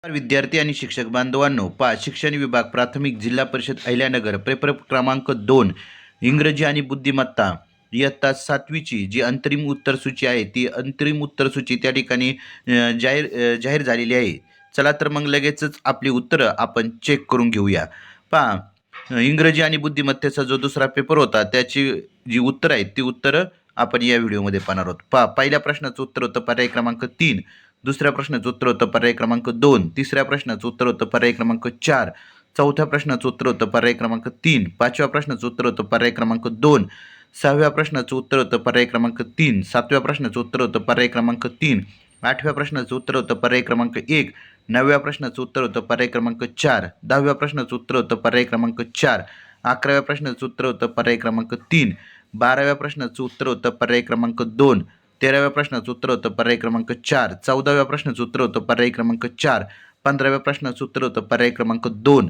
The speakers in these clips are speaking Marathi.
विद्यार्थी आणि शिक्षक बांधवांनो, शिक्षण विभाग प्राथमिक जिल्हा परिषद अहिल्यानगर पेपर क्रमांक 2 इंग्रजी आणि बुद्धिमत्ता इयत्ता 7वीची जी अंतरिम उत्तरसूची आहे ती अंतरिम उत्तरसूची त्या ठिकाणी जाहीर झालेली आहे. चला तर मग लगेचच आपली उत्तरं आपण चेक करून घेऊया. इंग्रजी आणि बुद्धिमत्तेचा जो दुसरा पेपर होता त्याची जी उत्तरं आहेत ती उत्तरं आपण या व्हिडिओमध्ये पाहणार आहोत. पहिल्या प्रश्नाचं उत्तर होतं पर्याय क्रमांक 3, दुसऱ्या प्रश्नाचं उत्तर होतं पर्याय क्रमांक 2, तिसऱ्या प्रश्नाचं उत्तर होतं पर्याय क्रमांक 4, चौथ्या प्रश्नाचं उत्तर होतं पर्याय क्रमांक 3, पाचव्या प्रश्नाचं उत्तर होतं पर्याय क्रमांक 2, सहाव्या प्रश्नाचं उत्तर होतं पर्याय क्रमांक 3, सातव्या प्रश्नाचं उत्तर होतं पर्याय क्रमांक 3, आठव्या प्रश्नाचं उत्तर होतं पर्याय क्रमांक 1, नवव्या प्रश्नाचं उत्तर होतं पर्याय क्रमांक 4, दहाव्या प्रश्नाचं उत्तर होतं पर्याय क्रमांक 4, अकराव्या प्रश्नाचं उत्तर होतं पर्याय क्रमांक 3, बाराव्या प्रश्नाचं उत्तर होतं पर्याय क्रमांक 2, 13व्या प्रश्नाचं उत्तर होतं पर्याय क्रमांक 4, 14व्या प्रश्नाचं उत्तर होतं पर्याय क्रमांक 4, 15व्या प्रश्नाचं उत्तर होतं पर्याय क्रमांक 2,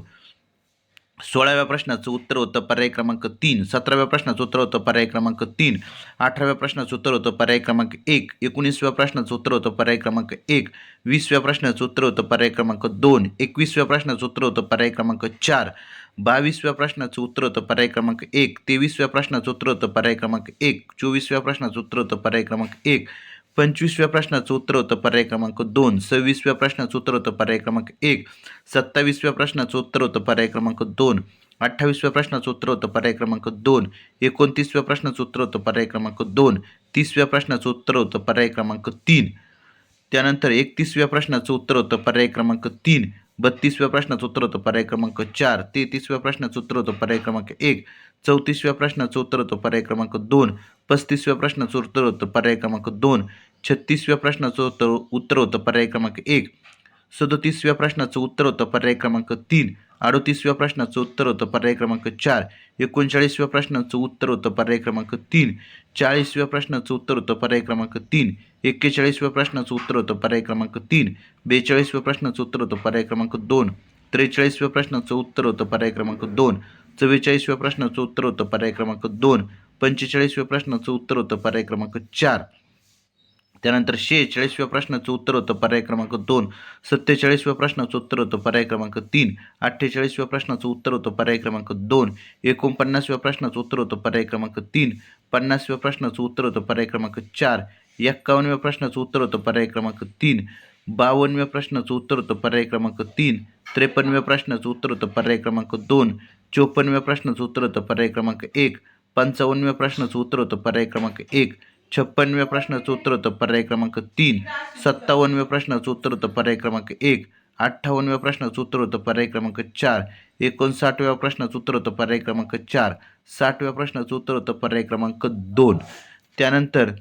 16व्या प्रश्नाचं उत्तर होतं पर्याय क्रमांक 3, 17व्या प्रश्नाचं उत्तर होतं पर्याय क्रमांक 3, 18व्या प्रश्नाचं उत्तर होतं पर्याय क्रमांक 1, 19व्या प्रश्नाचं उत्तर होतं पर्याय क्रमांक 1, 20व्या प्रश्नाचं उत्तर होतं पर्याय क्रमांक 2, 21व्या प्रश्नाचं उत्तर होतं पर्याय क्रमांक 4, 22व्या प्रश्नाचं उत्तर होतं पर्याय क्रमांक 1, 23व्या प्रश्नाचं उत्तर होतं पर्याय क्रमांक 1, 24व्या प्रश्नाचं उत्तर होतं पर्याय क्रमांक 1, 25व्या प्रश्नाचं उत्तर होतं पर्याय क्रमांक 2, 26व्या प्रश्नाचं उत्तर होतं पर्याय क्रमांक 1, 27व्या प्रश्नाचं उत्तर होतं पर्याय क्रमांक 2, 28व्या प्रश्नाचं उत्तर होतं पर्याय क्रमांक 2, 29व्या प्रश्नाचं उत्तर होतं पर्याय क्रमांक 2, 30व्या प्रश्नाचं उत्तर होतं पर्याय क्रमांक 3, त्यानंतर 31व्या प्रश्नाचं उत्तर होतं पर्याय क्रमांक 3, 32व्या प्रश्नाचं उत्तर होतं पर्याय क्रमांक 4, 33व्या प्रश्नाचं उत्तर होतं पर्याय क्रमांक 1, 34व्या प्रश्नाचं उत्तर होतं पर्याय क्रमांक 2, 35व्या प्रश्नाचं उत्तर होतं पर्याय क्रमांक 2, 36व्या प्रश्नाचं उत्तर होतं पर्याय क्रमांक 1, 37व्या प्रश्नाचं उत्तर होतं पर्याय क्रमांक 3, 38व्या प्रश्नाचं उत्तर होतं पर्याय क्रमांक 4, 39व्या प्रश्नाचं उत्तर होतं पर्याय क्रमांक 3, 40व्या प्रश्नाचं उत्तर होतं पर्याय क्रमांक 3, 41व्या प्रश्नाचं उत्तर होतं पर्याय क्रमांक 3, 42व्या प्रश्नाचं उत्तर होतं पर्याय क्रमांक 2, 43व्या प्रश्नाचं उत्तर होतं पर्याय क्रमांक 2, 44व्या प्रश्नाचं उत्तर होतं पर्याय क्रमांक 2, 45व्या प्रश्नाचं उत्तर होतं पर्याय क्रमांक 4, त्यानंतर 46व्या प्रश्नाचं उत्तर होतं पर्याय क्रमांक 2, 47व्या प्रश्नाचं उत्तर होतं पर्याय क्रमांक 3, 48व्या प्रश्नाचं उत्तर होतं पर्याय क्रमांक 2, 49व्या प्रश्नाचं उत्तर होतं पर्याय क्रमांक 3, 50व्या प्रश्नाचं उत्तर होतं पर्याय क्रमांक 4, 51व्या प्रश्नाचं उत्तर होतं पर्याय क्रमांक 3, 52व्या प्रश्नाचं उत्तर होतं पर्याय क्रमांक 3, 53व्या प्रश्नाचं उत्तर होतं पर्याय क्रमांक 2, 54व्या प्रश्नाचं उत्तर होतं पर्याय क्रमांक 1, 55व्या प्रश्नाचं उत्तर होतं पर्याय क्रमांक 1, 56व्या प्रश्नाचं उत्तर होतं पर्याय क्रमांक 3, 57व्या प्रश्नाचं उत्तर होतं पर्याय क्रमांक 1, 58व्या प्रश्नाचं उत्तर होतं पर्याय क्रमांक 4, 59व्या प्रश्नाचं उत्तर होतं पर्याय क्रमांक 4, 60व्या प्रश्नाचं उत्तर होतं पर्याय क्रमांक 2, त्यानंतर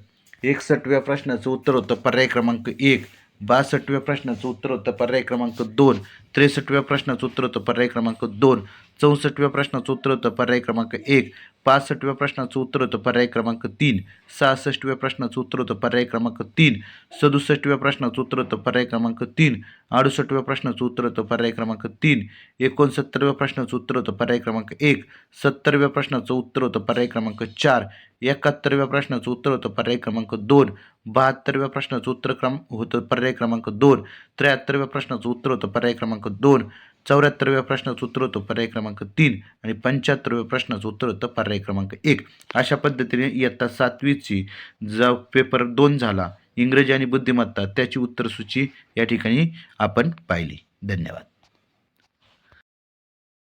61व्या प्रश्नाचं उत्तर होतं पर्याय क्रमांक 1, 62व्या प्रश्नाचं उत्तर होतं पर्याय क्रमांक 2, 63व्या प्रश्नाचं उत्तर होतं पर्याय क्रमांक 2, 64व्या प्रश्नाचं उत्तर होतं पर्याय क्रमांक 1, 65व्या प्रश्नाचं उत्तर होतं पर्याय क्रमांक 3, 66व्या प्रश्नाचं उत्तर होतं पर्याय क्रमांक 3, 67व्या प्रश्नाचं उत्तर होतं पर्याय क्रमांक 3, 68व्या प्रश्नाचं उत्तर होतं पर्याय क्रमांक 3, 69व्या प्रश्नाचं उत्तर होतं पर्याय क्रमांक 1, 70व्या प्रश्नाचं उत्तर होतं पर्याय क्रमांक 4, 71व्या प्रश्नाचं उत्तर होतं पर्याय क्रमांक 2, 72व्या प्रश्नाचं उत्तर होतं पर्याय क्रमांक 2, 73व्या प्रश्नाचं उत्तर होतं पर्याय क्रमांक 2, 74व्या प्रश्नाचं उत्तर होतं पर्याय क्रमांक 3 आणि 75व्या प्रश्नाचं उत्तर होतं पर्याय क्रमांक 1. अशा पद्धतीने इयत्ता 7वीची जो पेपर 2 झाला इंग्रजी आणि बुद्धिमत्ता त्याची उत्तरसूची या ठिकाणी आपण पाहिली. धन्यवाद.